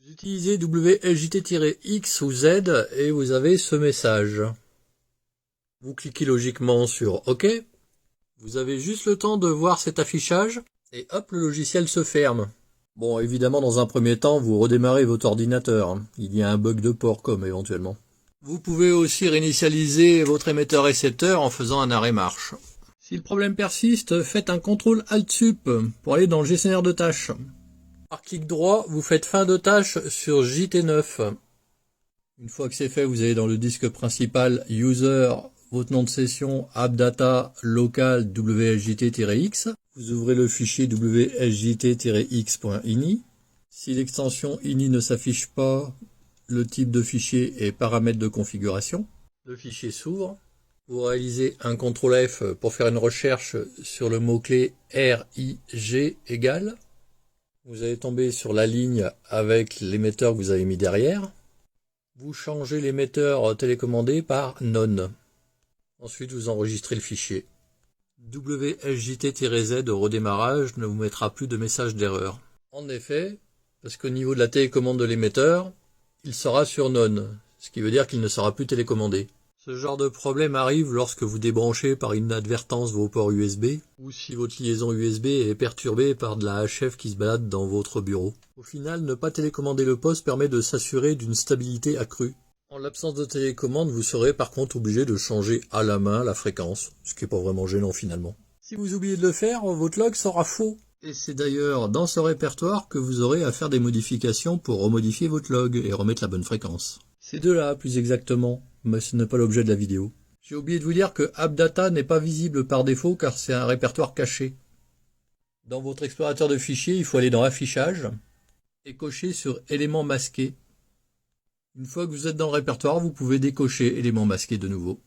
Vous utilisez WSJT-X ou Z et vous avez ce message. Vous cliquez logiquement sur OK. Vous avez juste le temps de voir cet affichage et hop, le logiciel se ferme. Bon, évidemment, dans un premier temps, vous redémarrez votre ordinateur. Il y a un bug de port comme éventuellement. Vous pouvez aussi réinitialiser votre émetteur-récepteur en faisant un arrêt marche. Si le problème persiste, faites un CTRL Alt-Sup pour aller dans le gestionnaire de tâches. Par clic droit, vous faites fin de tâche sur JT9. Une fois que c'est fait, vous allez dans le disque principal User, votre nom de session, AppData, local, WSJT-X. Vous ouvrez le fichier WSJT-X.ini. Si l'extension ini ne s'affiche pas, le type de fichier est paramètres de configuration. Le fichier s'ouvre. Vous réalisez un CTRL F pour faire une recherche sur le mot-clé RIG égale. Vous allez tomber sur la ligne avec l'émetteur que vous avez mis derrière. Vous changez l'émetteur télécommandé par None. Ensuite, vous enregistrez le fichier. WSJT-Z au redémarrage ne vous mettra plus de message d'erreur. En effet, parce qu'au niveau de la télécommande de l'émetteur, il sera sur None, ce qui veut dire qu'il ne sera plus télécommandé. Ce genre de problème arrive lorsque vous débranchez par inadvertance vos ports USB, ou si votre liaison USB est perturbée par de la HF qui se balade dans votre bureau. Au final, ne pas télécommander le poste permet de s'assurer d'une stabilité accrue. En l'absence de télécommande, vous serez par contre obligé de changer à la main la fréquence, ce qui n'est pas vraiment gênant finalement. Si vous oubliez de le faire, votre log sera faux. Et c'est d'ailleurs dans ce répertoire que vous aurez à faire des modifications pour remodifier votre log et remettre la bonne fréquence. Ces deux-là, plus exactement, mais ce n'est pas l'objet de la vidéo. J'ai oublié de vous dire que AppData n'est pas visible par défaut car c'est un répertoire caché. Dans votre explorateur de fichiers, il faut aller dans Affichage et cocher sur Éléments masqués. Une fois que vous êtes dans le répertoire, vous pouvez décocher Éléments masqués de nouveau.